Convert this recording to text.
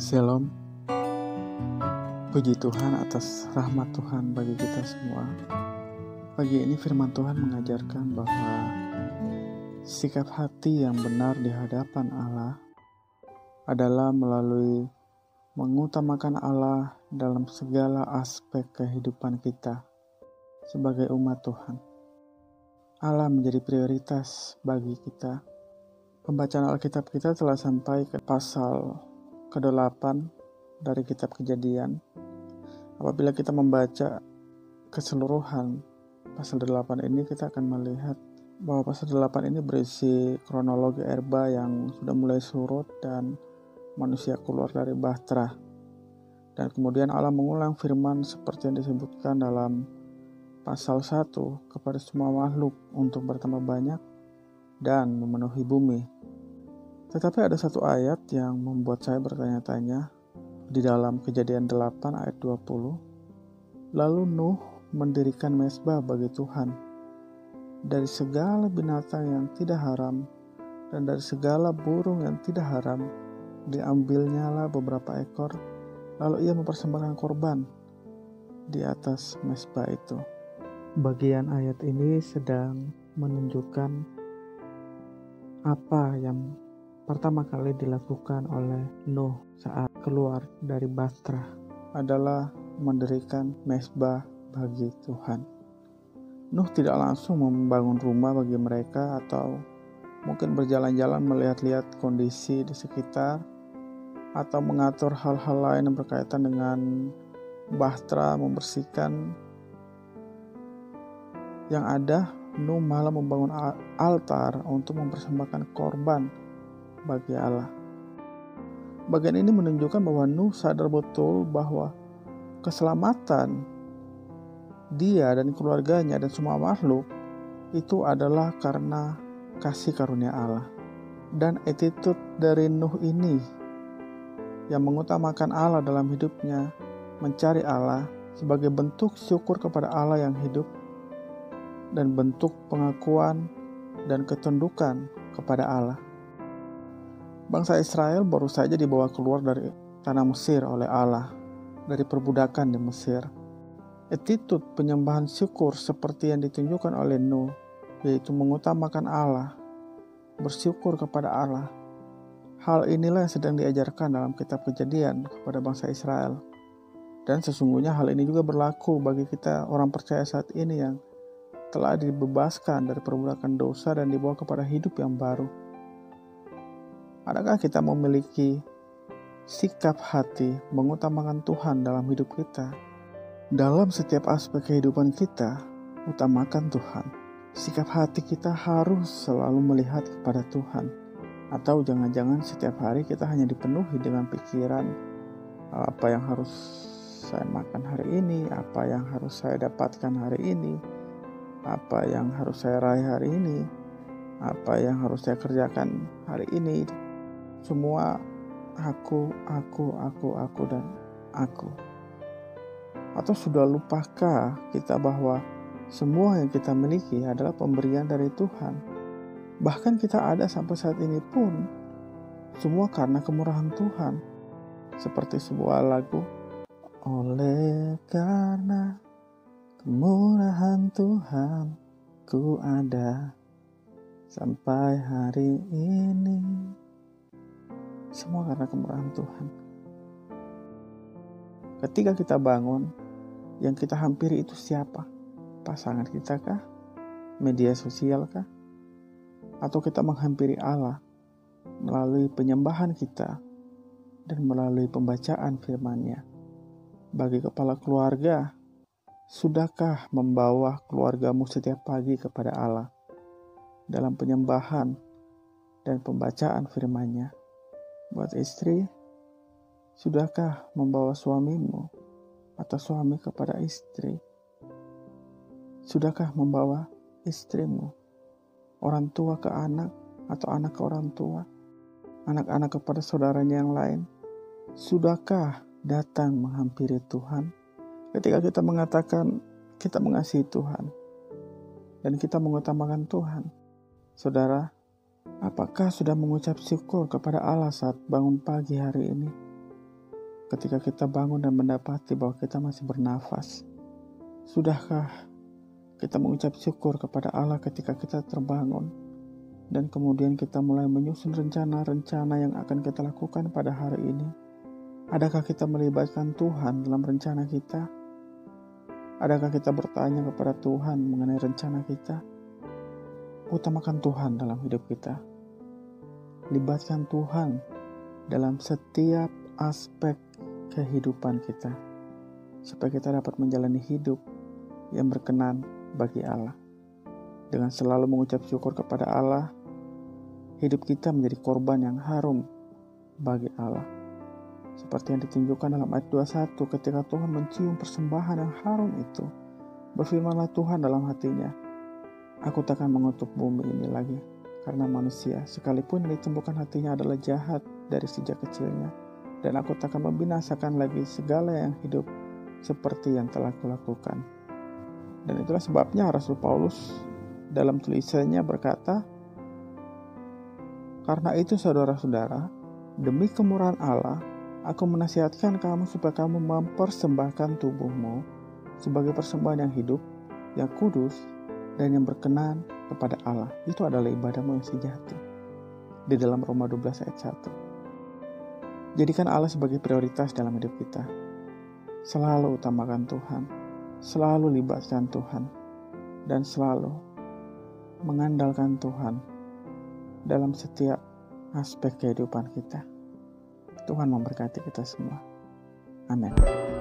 Shalom, puji Tuhan atas rahmat Tuhan bagi kita semua. Pagi ini firman Tuhan mengajarkan bahwa sikap hati yang benar di hadapan Allah adalah melalui mengutamakan Allah dalam segala aspek kehidupan kita sebagai umat Tuhan. Allah menjadi prioritas bagi kita. Pembacaan Alkitab kita telah sampai ke pasal ke-8 dari kitab Kejadian. Apabila kita membaca keseluruhan pasal 8 ini, kita akan melihat bahwa pasal 8 ini berisi kronologi Erba yang sudah mulai surut dan manusia keluar dari bahtera. Dan kemudian Allah mengulang firman seperti yang disebutkan dalam pasal 1 kepada semua makhluk untuk bertambah banyak dan memenuhi bumi. Tetapi ada satu ayat yang membuat saya bertanya-tanya di dalam Kejadian 8 ayat 20. Lalu Nuh mendirikan mezbah bagi Tuhan dari segala binatang yang tidak haram dan dari segala burung yang tidak haram. Diambilnyalah beberapa ekor, lalu ia mempersembahkan korban di atas mezbah itu. Bagian ayat ini sedang menunjukkan apa yang pertama kali dilakukan oleh Nuh saat keluar dari bahtera adalah mendirikan mezbah bagi Tuhan. Nuh tidak langsung membangun rumah bagi mereka atau mungkin berjalan-jalan melihat-lihat kondisi di sekitar atau mengatur hal-hal lain yang berkaitan dengan bahtera, membersihkan. Yang ada, Nuh malah membangun altar untuk mempersembahkan korban bagi Allah. Bagian ini menunjukkan bahwa Nuh sadar betul bahwa keselamatan dia dan keluarganya dan semua makhluk itu adalah karena kasih karunia Allah. Dan attitude dari Nuh ini yang mengutamakan Allah dalam hidupnya, mencari Allah sebagai bentuk syukur kepada Allah yang hidup dan bentuk pengakuan dan ketundukan kepada Allah. Bangsa Israel baru saja dibawa keluar dari tanah Mesir oleh Allah, dari perbudakan di Mesir. Attitude penyembahan syukur seperti yang ditunjukkan oleh Nuh, yaitu mengutamakan Allah, bersyukur kepada Allah. Hal inilah yang sedang diajarkan dalam kitab Kejadian kepada bangsa Israel. Dan sesungguhnya hal ini juga berlaku bagi kita orang percaya saat ini yang telah dibebaskan dari perbudakan dosa dan dibawa kepada hidup yang baru. Adakah kita memiliki sikap hati mengutamakan Tuhan dalam hidup kita? Dalam setiap aspek kehidupan kita, utamakan Tuhan. Sikap hati kita harus selalu melihat kepada Tuhan. Atau jangan-jangan setiap hari kita hanya dipenuhi dengan pikiran apa yang harus saya makan hari ini, apa yang harus saya dapatkan hari ini, apa yang harus saya raih hari ini, apa yang harus saya kerjakan hari ini. Semua aku, dan aku. Atau sudah lupakah kita bahwa semua yang kita miliki adalah pemberian dari Tuhan? Bahkan kita ada sampai saat ini pun semua karena kemurahan Tuhan. Seperti sebuah lagu, oleh karena kemurahan Tuhan ku ada sampai hari ini. Semua karena kemurahan Tuhan. Ketika kita bangun, yang kita hampiri itu siapa? Pasangan kita kah? Media sosial kah? Atau kita menghampiri Allah melalui penyembahan kita dan melalui pembacaan firman-Nya? Bagi kepala keluarga, sudahkah membawa keluargamu setiap pagi kepada Allah dalam penyembahan dan pembacaan firman-Nya? Buat istri, sudahkah membawa suamimu atau suami kepada istri? Sudahkah membawa istrimu, orang tua ke anak atau anak ke orang tua, anak-anak kepada saudaranya yang lain? Sudahkah datang menghampiri Tuhan? Ketika kita mengatakan kita mengasihi Tuhan dan kita mengutamakan Tuhan, saudara, apakah sudah mengucap syukur kepada Allah saat bangun pagi hari ini? ketika kita bangun dan mendapati bahwa kita masih bernafas? Sudahkah kita mengucap syukur kepada Allah ketika kita terbangun? Dan kemudian kita mulai menyusun rencana-rencana yang akan kita lakukan pada hari ini. Adakah kita melibatkan Tuhan dalam rencana kita? Adakah kita bertanya kepada Tuhan mengenai rencana kita? Utamakan Tuhan dalam hidup kita. Libatkan Tuhan dalam setiap aspek kehidupan kita, supaya kita dapat menjalani hidup yang berkenan bagi Allah. Dengan selalu mengucap syukur kepada Allah, hidup kita menjadi korban yang harum bagi Allah. Seperti yang ditunjukkan dalam ayat 21, ketika Tuhan mencium persembahan yang harum itu, berfirmanlah Tuhan dalam hatinya, "Aku takkan mengutuk bumi ini lagi, karena manusia, sekalipun yang ditemukan hatinya adalah jahat dari sejak kecilnya, dan aku takkan membinasakan lagi segala yang hidup seperti yang telah kulakukan." Dan itulah sebabnya Rasul Paulus dalam tulisannya berkata, "Karena itu saudara-saudara, demi kemurahan Allah, aku menasihatkan kamu supaya kamu mempersembahkan tubuhmu sebagai persembahan yang hidup, yang kudus, dan yang berkenan kepada Allah. Itu adalah ibadahmu yang sejati." Di dalam Roma 12 ayat 1. Jadikan Allah sebagai prioritas dalam hidup kita. Selalu utamakan Tuhan, selalu libatkan Tuhan, dan selalu mengandalkan Tuhan dalam setiap aspek kehidupan kita. Tuhan memberkati kita semua. Amin.